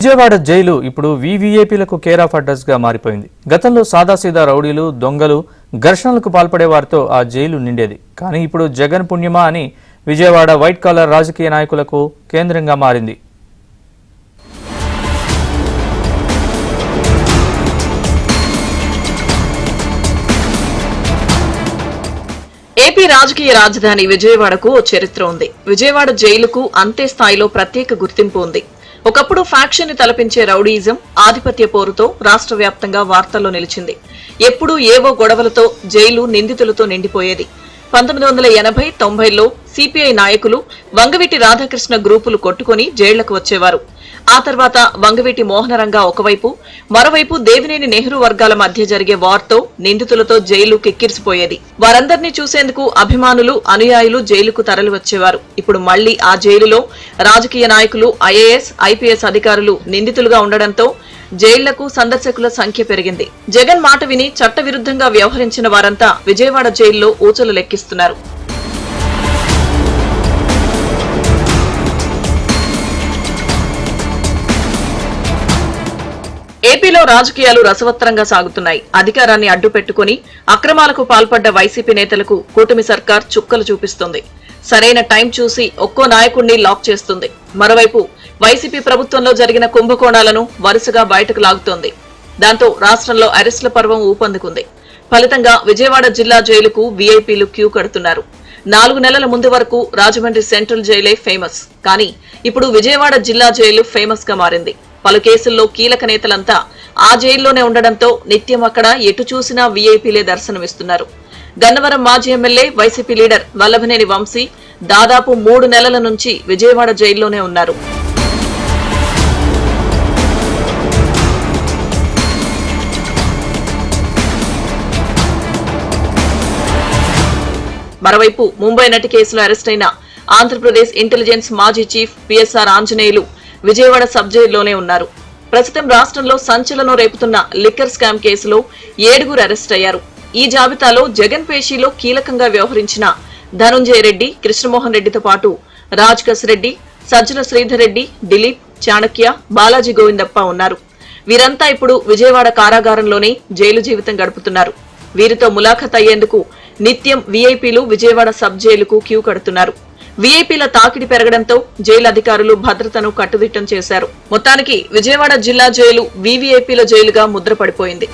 Vijayawada jail ఇప్పుడు వీవీఐపీలకు care of address గా మారిపోయింది. గతంలో సాదాసీదా రౌడీలు, దొంగలు, ఘర్షణలకు పాల్పడే వారితో ఆ జైలు నిండేది. కానీ ఇప్పుడు జగన్ పుణ్యమా అని విజయవాడ వైట్ కాలర్ రాజకీయ నాయకులకు కేంద్రంగా మారింది. ఏపీ రాజకీయ రాజధాని విజయవాడకు ఓ చరిత్ర ఉంది. విజయవాడ జైలుకు అంతే స్థాయిలో ప్రత్యేక గుర్తింపు ఉంది. ఒకప్పుడు ఫ్యాక్షన్ ని తలపించే రౌడీయిజం, ఆధిపత్య పోరుతో రాష్ట్ర వ్యాప్తంగా వార్తల్లో నిలిచింది. ఎప్పుడూ ఏవో గొడవలతో జైలు నిందితులతో నిండిపోయేది. 1980-90లో సిపిఐ నాయకులు వంగవీటి రాధాకృష్ణ గ్రూపులు కొట్టుకుని జైళ్లకు వచ్చేవారు. ఆ తర్వాత వంగవీటి మోహనరంగ ఒకవైపు, మరోవైపు దేవినేని నెహ్రూ వర్గాల మధ్య జరిగే వార్తో నిందితులతో జైలు కిక్కిరిసిపోయేది. వారందరినీ చూసేందుకు అభిమానులు, అనుయాయులు జైలుకు తరలి వచ్చేవారు. ఇప్పుడు మళ్లీ ఆ జైలులో రాజకీయ నాయకులు, ఐఏఎస్, ఐపీఎస్ అధికారులు నిందితులుగా ఉండడంతో జైళ్లకు సందర్శకుల సంఖ్య పెరిగింది. జగన్ మాట విని చట్టవిరుద్ధంగా వ్యవహరించిన వారంతా విజయవాడ జైల్లో ఊచలు లెక్కిస్తున్నారు. ఏపీలో రాజకీయాలు రసవత్తరంగా సాగుతున్నాయి. అధికారాన్ని అడ్డుపెట్టుకుని అక్రమాలకు పాల్పడ్డ వైసీపీ నేతలకు కూటమి సర్కార్ చుక్కలు చూపిస్తుంది. సరైన టైం చూసి ఒక్కో నాయకుడిని లాక్ చేస్తుంది. మరోవైపు వైసీపీ ప్రభుత్వంలో జరిగిన కుంభకోణాలను వరుసగా బయటకు లాగుతోంది. దాంతో రాష్ట్రంలో అరెస్టుల పర్వం ఊపందుకుంది. ఫలితంగా విజయవాడ జిల్లా జైలుకు వీఐపీలు క్యూ కడుతున్నారు. 4 నెలల ముందు వరకు రాజమండ్రి సెంట్రల్ జైలే ఫేమస్. కానీ ఇప్పుడు విజయవాడ జిల్లా జైలు ఫేమస్ గా మారింది. పలు కేసుల్లో కీలక నేతలంతా ఆ జైల్లోనే ఉండడంతో నిత్యం అక్కడ ఎటు చూసినా వీఐపీలే దర్శనమిస్తున్నారు. గన్నవరం మాజీ ఎమ్మెల్యే, వైసీపీ లీడర్ వల్లభనేని వంశీ దాదాపు 3 నెలల నుంచి విజయవాడ జైల్లోనే ఉన్నారు. మరోవైపు ముంబై నటి కేసులో అరెస్టైన ఆంధ్రప్రదేశ్ ఇంటెలిజెన్స్ మాజీ chief PSR Anjaneyulu Vijayawada sub జైల్లోనే ఉన్నారు. ప్రస్తుతం రాష్ట్రంలో సంచలనం రేపుతున్న లిక్కర్ స్కామ్ కేసులో 7 అరెస్ట్ అయ్యారు. ఈ జాబితాలో జగన్ పేషీలో కీలకంగా వ్యవహరించిన ధనుంజయ రెడ్డి, కృష్ణమోహన్ రెడ్డితో పాటు రాజ్ రెడ్డి, సజ్జల శ్రీధర్ రెడ్డి, దిలీప్, చాణక్య, బాలాజీ గోవిందప్ప ఉన్నారు. వీరంతా ఇప్పుడు విజయవాడ కారాగారంలోనే జైలు జీవితం గడుపుతున్నారు. వీరితో ములాఖత్ అయ్యేందుకు నిత్యం వీఐపీలు విజయవాడ సబ్ జైలుకు క్యూ కడుతున్నారు. వీఐపీల తాకిడి పెరగడంతో జైలు అధికారులు భద్రతను కట్టుదిట్టం చేశారు. మొత్తానికి విజయవాడ జిల్లా జైలు వీవీఐపీల జైలుగా ముద్రపడిపోయింది.